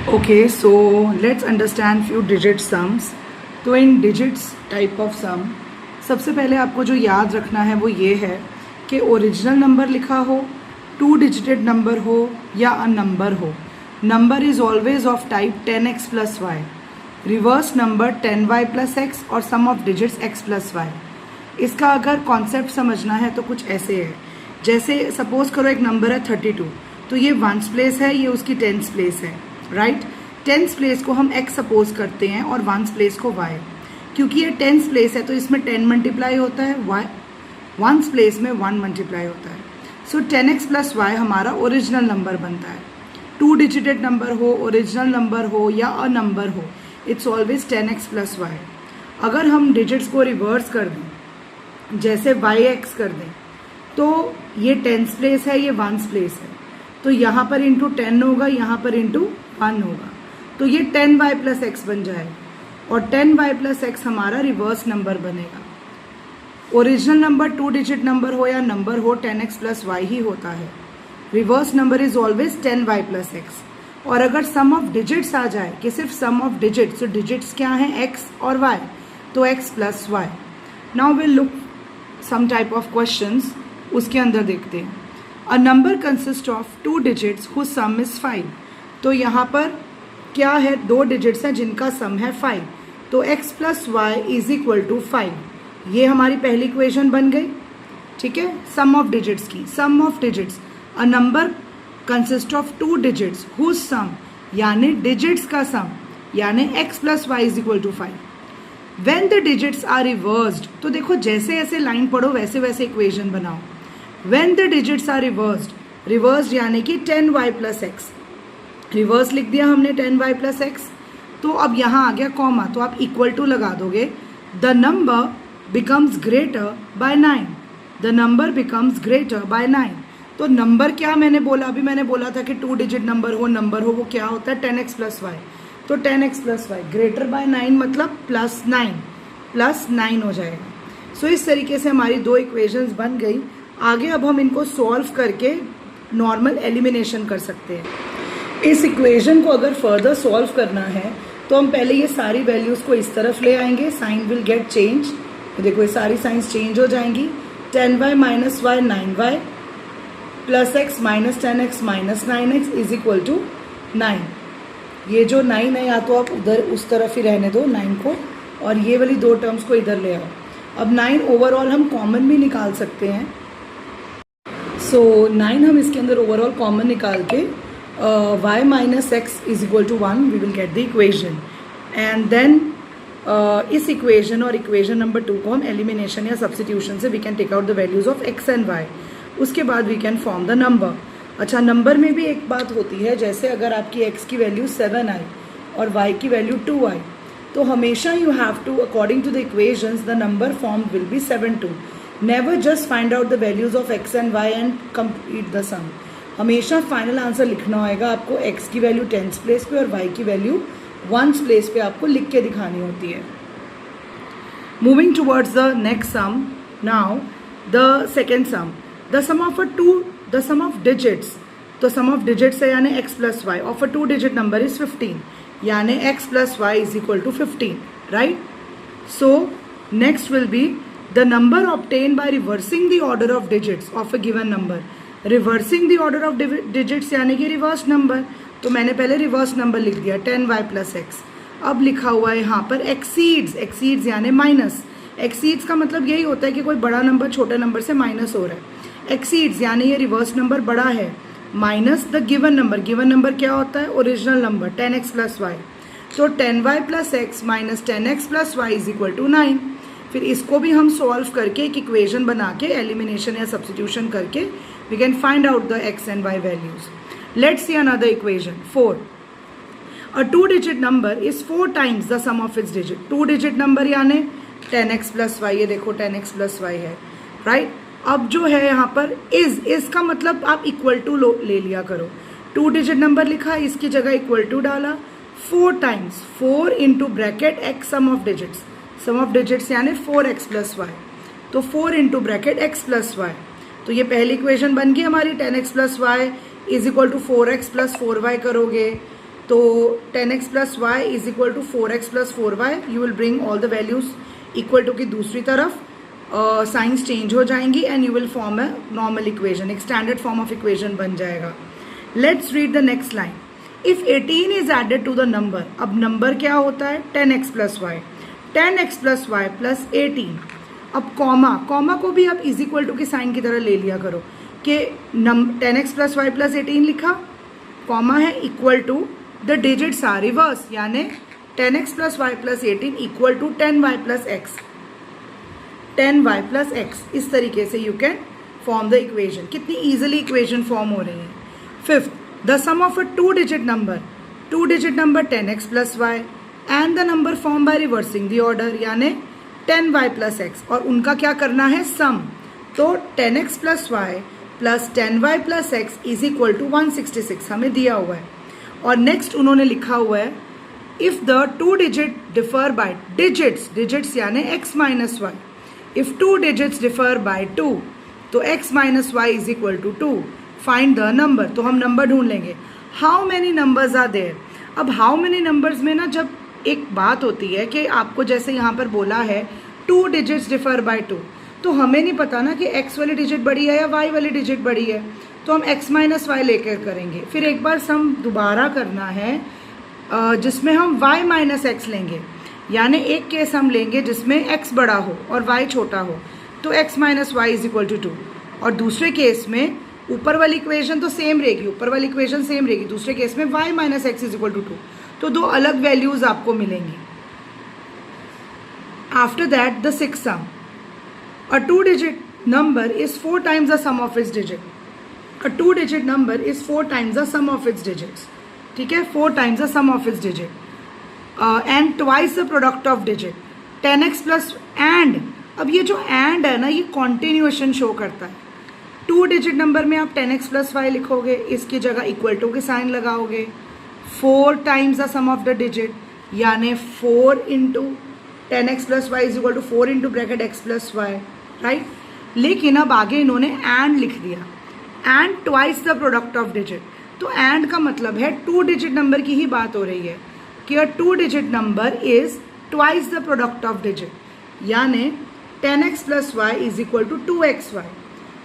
Okay, so let's understand few digit sums. तो इन digits type of some सबसे पहले आपको जो याद रखना है वो ये है कि ओरिजिनल नंबर लिखा हो, टू डिजिटेड नंबर हो या अ नंबर हो, number is always of type 10x plus y, reverse number 10y plus x और sum of digits x plus y. इसका अगर कॉन्सेप्ट समझना है तो कुछ ऐसे है, जैसे सपोज करो एक नंबर है 32, तो ये वंस प्लेस है, ये उसकी टेंस प्लेस है, राइट. टेंस प्लेस को हम x सपोज करते हैं और वंस प्लेस को y. क्योंकि ये टेंस प्लेस है तो इसमें 10 मल्टीप्लाई होता है, y वंस प्लेस में 1 मल्टीप्लाई होता है. सो 10x प्लस वाई हमारा ओरिजिनल नंबर बनता है. टू डिजिटेड नंबर हो, ओरिजिनल नंबर हो या अ नंबर हो, it's always 10x plus y. अगर हम डिजिट्स को रिवर्स कर दें, जैसे yx कर दें, तो ये टेंस प्लेस है, ये वंस प्लेस है, तो यहाँ पर इंटू 10 होगा, यहाँ पर इंटू 1 होगा, तो ये 10y प्लस एक्स बन जाएगा. और 10y प्लस एक्स हमारा रिवर्स नंबर बनेगा. Original number two digit number हो या नंबर हो, 10x प्लस वाई ही होता है. Reverse number is always 10y plus x. और अगर सम ऑफ डिजिट्स आ जाए कि सिर्फ सम ऑफ डिजिट्स, तो डिजिट्स क्या हैं, x और y, तो x plus y. Now will look some type of questions. उसके अंदर देखते हैं. A number consist of two digits whose sum is 5. तो यहाँ पर क्या है, दो डिजिट्स हैं जिनका सम है 5, तो x plus y is equal to 5. ये हमारी पहली इक्वेशन बन गई. ठीक है, सम ऑफ डिजिट्स की. Sum of digits, a number consist of two digits whose sum, यानी डिजिट्स का सम, यानी x plus y is equal to 5. When the digits are reversed, तो देखो जैसे ऐसे लाइन पढ़ो वैसे वैसे इक्वेशन बनाओ. When the digits are reversed, reversed यानी कि 10y प्लस एक्स, रिवर्स लिख दिया हमने 10y प्लस एक्स. तो अब यहाँ आ गया कॉमा, तो आप इक्वल टू लगा दोगे. The number becomes greater by 9. The number becomes greater by 9. तो नंबर क्या मैंने बोला, अभी मैंने बोला था कि टू डिजिट नंबर हो वो क्या होता है, 10x प्लस वाई. तो 10x plus Y greater by 9 मतलब प्लस 9 हो जाएगा. सो इस तरीके से हमारी दो इक्वेशंस बन गई. आगे अब हम इनको सॉल्व करके नॉर्मल एलिमिनेशन कर सकते हैं. इस इक्वेशन को अगर फर्दर सॉल्व करना है तो हम पहले ये सारी वैल्यूज़ को इस तरफ ले आएंगे. Sign will get change. देखो ये सारी साइंस चेंज हो जाएंगी. 10y minus y 9y plus x minus 10x minus 9x is equal to 9. ये जो 9 है या तो आप उधर उस तरफ ही रहने दो 9 को, और ये वाली दो टर्म्स को इधर ले आओ. अब 9 ओवरऑल हम कॉमन भी निकाल सकते हैं. सो 9 हम इसके अंदर ओवरऑल कॉमन निकाल के y minus x is equal to 1 we will get the equation. And then इस इक्वेशन और इक्वेशन नंबर 2 को हम एलिमिनेशन या सब्स्टिट्यूशन से we can take out the values of x and y. उसके बाद वी कैन फॉर्म द नंबर. अच्छा, नंबर में भी एक बात होती है, जैसे अगर आपकी x की वैल्यू 7 आई और y की वैल्यू 2 आई, तो हमेशा you have to according to the equations the number form will be 7 2. Never just find out the values of x and y and complete the sum. हमेशा फाइनल आंसर लिखना होगा आपको. x की value tens place पे और y की value ones place पे आपको लिख के दिखानी होती है. Moving towards the next sum. Now the second sum, the sum of digits. तो सम ऑफ डिजिट्स है यानी x plus y of a two digit number is 15, यानी x plus y is equal to 15, right. So next will be the number obtain by reversing the order of digits of a given number. Reversing the order of digits यानी कि reverse number. तो मैंने पहले reverse number लिख दिया 10y plus x. अब लिखा हुआ है यहाँ पर एक्सीड्स यानी माइनस. एक्सीड्स का मतलब यही होता है कि कोई बड़ा नंबर छोटे नंबर से माइनस हो रहा है. एक्सीड्स यानी ये रिवर्स नंबर बड़ा है, minus the given number. Given number क्या होता है, original number 10x plus y. तो 10y plus x minus 10x plus y is equal to 9. फिर इसको भी हम सॉल्व करके एक इक्वेशन बना के एलिमिनेशन या सब्स्टिट्यूशन करके we can find out the x and y values. Let's see another equation 4. A two digit number is 4 times the sum of its digit. Two digit number यानी 10x plus Y. ये देखो 10x plus Y है, right. अब जो है यहाँ पर is का मतलब आप इक्वल टू ले लिया करो. टू डिजिट नंबर लिखा, इसकी जगह इक्वल टू डाला. 4 times 4 into bracket x sum of digits. Sum of digits यानी 4x प्लस वाई. तो 4 into bracket x plus y. तो ये पहली इक्वेशन बन गई हमारी. 10x plus y is equal to 4x plus 4y करोगे तो 10x plus y is equal to 4x plus 4y. You will bring all the values equal to की दूसरी तरफ, साइंस चेंज हो जाएंगी and you will form a normal equation, एक standard form of equation बन जाएगा. Let's read the next line. If 18 is added to the number, अब number क्या होता है 10x plus y, 10x plus y plus 18. अब कॉमा को भी आप इज इक्वल टू के साइन की तरह ले लिया करो कि 10x प्लस वाई प्लस 18 लिखा, कॉमा है, equal to the digits are reverse, यानी 10x plus y plus 18 equal to 10y plus x, 10y plus x. इस तरीके से you can form the equation. कितनी ईजिली इक्वेशन फॉर्म हो रही है. Fifth, the sum of a two digit number 10x plus y and the number form by reversing the order, यानी 10y plus x, और उनका क्या करना है सम. तो 10x plus y plus 10y plus x is equal to 166 हमें दिया हुआ है. और नेक्स्ट उन्होंने लिखा हुआ है if the two digit differ by digits यानी x minus y, if two digits differ by 2 तो x minus y is equal to 2. Find the number, तो हम नंबर ढूंढ लेंगे. How many numbers are there. अब हाउ मेनी नंबर्स में ना जब एक बात होती है कि आपको जैसे यहाँ पर बोला है टू डिजिट्स डिफर बाय 2, तो हमें नहीं पता ना कि x वाली डिजिट बड़ी है या y वाली डिजिट बड़ी है, तो हम x माइनस वाई लेकर करेंगे. फिर एक बार सम दोबारा करना है जिसमें हम y माइनस एक्स लेंगे, यानी एक केस हम लेंगे जिसमें x बड़ा हो और y छोटा हो, तो x minus y is equal to 2. और दूसरे केस में ऊपर वाली इक्वेशन तो सेम रहेगी, दूसरे केस में y minus x is equal to 2. तो दो अलग वैल्यूज आपको मिलेंगी. After that the sixth sum, a two digit number is 4 times the sum of its digit. A two digit number is 4 times the sum of its digits. ठीक है, 4 times the sum of its digit and twice the product of digit. 10x plus and, अब ये जो and है ना ये continuation show करता है. टू डिजिट नंबर में आप 10x प्लस वाई लिखोगे, इसकी जगह इक्वल टू के साइन लगाओगे. 4 times the sum of the digit यानी 4 into 10x plus y is equal to 4 into bracket x plus y, right. लेकिन अब आगे इन्होंने and लिख दिया, and twice the product of digit. तो एंड का मतलब है टू डिजिट नंबर की ही बात हो रही है कि a two digit number is twice the product of digit, यानी 10x plus y is equal to 2xy.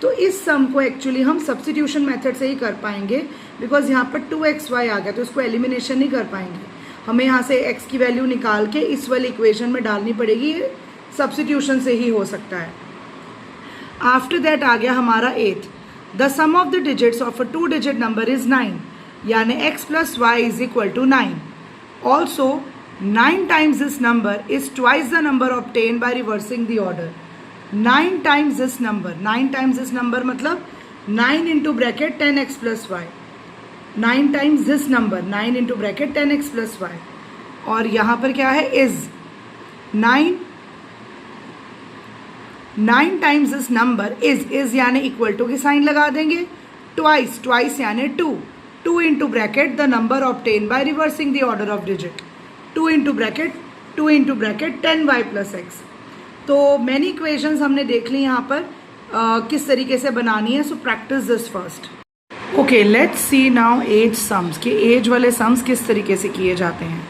तो इस सम को एक्चुअली हम सब्स्टिट्यूशन मेथड से ही कर पाएंगे, बिकॉज यहाँ पर 2xy आ गया तो इसको एलिमिनेशन नहीं कर पाएंगे. हमें यहाँ से x की वैल्यू निकाल के इस वाली इक्वेशन में डालनी पड़ेगी, ये सब्स्टिट्यूशन से ही हो सकता है. आफ्टर दैट आ गया हमारा 8th, the sum of the digits of a two digit number is 9, यानी x plus y is equal to 9. Also 9 times this number is twice the number obtained by reversing the order. 9 times this number मतलब 9 into bracket 10x plus y, 9 times this number 9 into bracket 10x plus y. और यहाँ पर क्या है is 9 times this number is यानी equal to की sign लगा देंगे, ट्वाइस यानी 2 into bracket the number obtain by reversing the order of digit, 2 into bracket 10y plus x. तो मैनी इक्वेशंस हमने देख ली यहाँ पर किस तरीके से बनानी है. So practice this first. Okay, let's see now age sums, कि एज वाले सम्स किस तरीके से किए जाते हैं.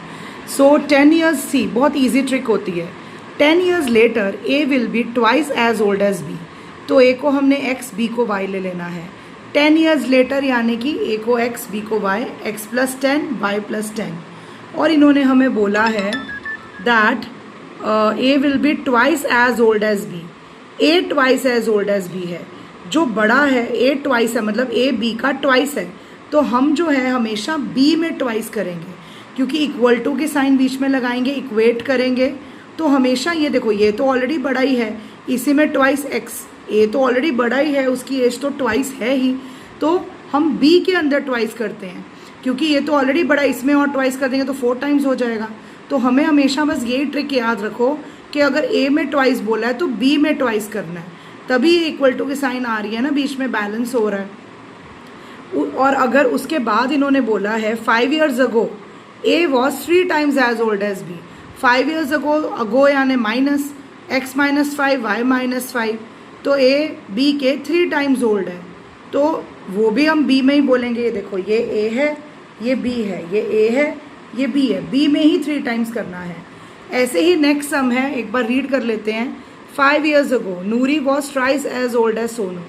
सो 10 ईयर्स सी, बहुत ईजी ट्रिक होती है. 10 years later a will be twice as old as b. तो a को हमने x, b को y ले लेना है. 10 years later यानी कि a को x, b को y, x plus 10, y plus 10. और इन्होंने हमें बोला है that a will be twice as old as b. a twice as old as b है, जो बड़ा है a twice है, मतलब a b का twice है. तो हम जो है हमेशा b में twice करेंगे, क्योंकि इक्वल टू के साइन बीच में लगाएंगे, इक्वेट करेंगे. तो हमेशा ये देखो, ये तो ऑलरेडी बड़ा ही है, इसी में ट्वाइस x, ये तो ऑलरेडी बड़ा ही है, उसकी एज तो ट्वाइस है ही, तो हम b के अंदर ट्वाइस करते हैं, क्योंकि ये तो ऑलरेडी बड़ा, इसमें और ट्वाइस कर देंगे तो 4 टाइम्स हो जाएगा. तो हमें हमेशा बस यही ट्रिक याद रखो कि अगर a में ट्वाइस बोला है तो b में ट्वाइस करना है, तभी इक्वल टू की साइन आ रही है ना, बीच में बैलेंस हो रहा है. और अगर उसके बाद इन्होंने बोला है 5 years ago a was 3 times as old as b. 5 years ago यानी minus x minus 5, y minus 5, तो a b के 3 टाइम्स ओल्ड है, तो वो भी हम b में ही बोलेंगे. ये देखो, ये a है, ये बी है, ये ए है, ये बी है, बी में ही 3 टाइम्स करना है। ऐसे ही नेक्स्ट सम है, एक बार रीड कर लेते हैं। 5 years ago Noori was thrice as old as Sonu.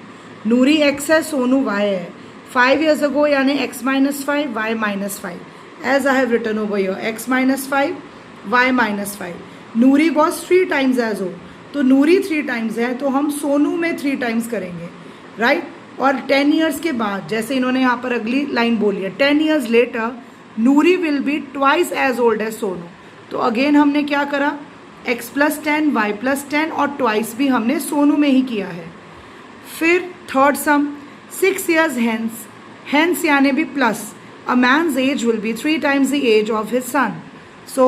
Noori x है, सोनू y है। 5 years ago यानी x minus 5 y minus 5 as I have written over here, x minus 5 y minus 5। Noori was 3 times as old, तो Noori 3 times है तो हम सोनू में 3 टाइम्स करेंगे, right. और 10 years के बाद, जैसे इन्होंने यहाँ पर अगली लाइन बोली है, 10 years later Noori will be twice as old as Sonu. तो अगेन हमने क्या करा, x plus 10 y plus 10 और ट्वाइस भी हमने सोनू में ही किया है। फिर थर्ड सम, 6 years hence, hence यानी भी plus, a man's age will be 3 times the age of his son। so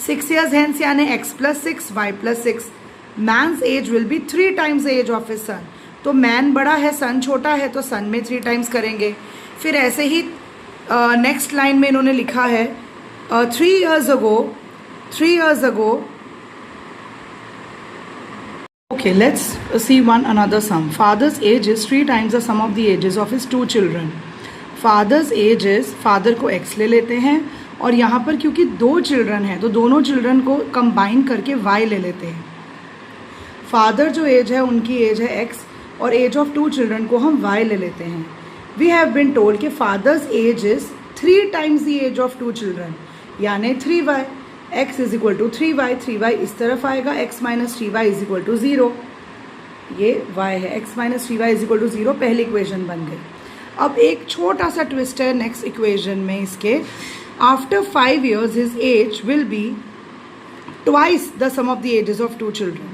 6 years hence यानी x plus 6 y plus 6, man's age will be 3 times the age of his son। तो man बड़ा है, son छोटा है, तो son में 3 times करेंगे। फिर ऐसे ही नेक्स्ट लाइन में इन्होंने लिखा है 3 years ago, okay, let's see one another sum। Father's age is 3 times the sum of the ages of his 2 children। Father's age is, father को x ले लेते हैं और यहाँ पर क्योंकि 2 चिल्ड्रन हैं तो दोनों चिल्ड्रन को कंबाइन करके y ले लेते हैं। फादर जो एज है उनकी एज है x और एज ऑफ 2 चिल्ड्रन को हम y ले लेते हैं। वी हैव बिन टोल्ड कि father's age is 3 times the age of 2 children, यानी 3y। x is equal to 3y, 3y इस तरफ आएगा, x minus 3y is equal to 0। ये y है, x minus 3y is equal to 0, पहली equation बन गई। अब एक छोटा सा ट्विस्ट है नेक्स्ट इक्वेशन में इसके, after 5 years his age will be twice the sum of the ages of 2 children.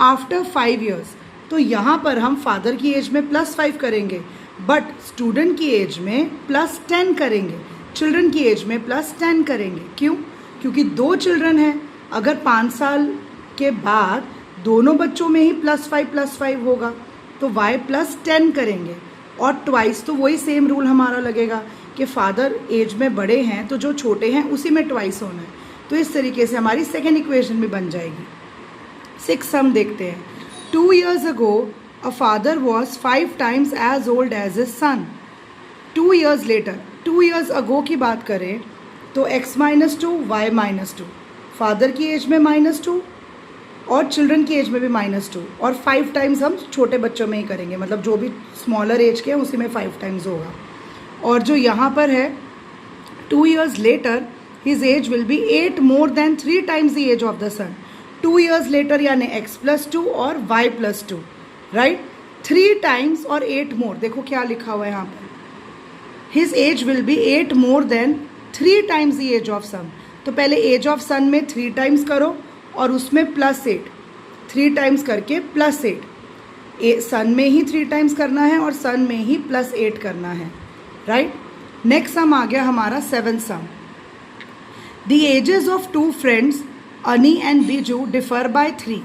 After 5 years, तो यहाँ पर हम फादर की एज में +5 करेंगे, बट स्टूडेंट की एज में +10 करेंगे, चिल्ड्रन की एज में +10 करेंगे। क्यों? क्योंकि 2 चिल्ड्रन हैं, अगर 5 साल के बाद दोनों बच्चों में ही +5 होगा तो y +10 करेंगे, और ट्वाइस तो वही सेम रूल हमारा लगेगा कि फादर एज में बड़े हैं तो जो छोटे हैं उसी में ट्वाइस होना है। तो इस तरीके से हमारी सेकेंड इक्वेशन भी बन जाएगी। 6 सम देखते हैं। 2 years ago a father was 5 times as old as his son। 2 years later, 2 years ago की बात करें तो x minus 2 y minus 2, father की एज में -2 और चिल्ड्रन की एज में भी -2, और 5 टाइम्स हम छोटे बच्चों में ही करेंगे, मतलब जो भी स्मॉलर एज के हैं उसी में 5 टाइम्स होगा। और जो यहाँ पर है 2 years later his age will be 8 more than 3 times the age of the son। 2 years later यानी x plus 2 और y plus 2, राइट। 3 टाइम्स और 8 मोर, देखो क्या लिखा हुआ है यहाँ पर, his age will be 8 more than 3 times the age of son. तो पहले एज ऑफ सन में 3 टाइम्स करो और उसमें +8, 3 टाइम्स करके +8, सन में ही 3 टाइम्स करना है और सन में ही +8 करना है, राइट। नेक्स्ट सम आ गया हमारा 7th sum. The ages of 2 friends Ani and Biju differ by 3।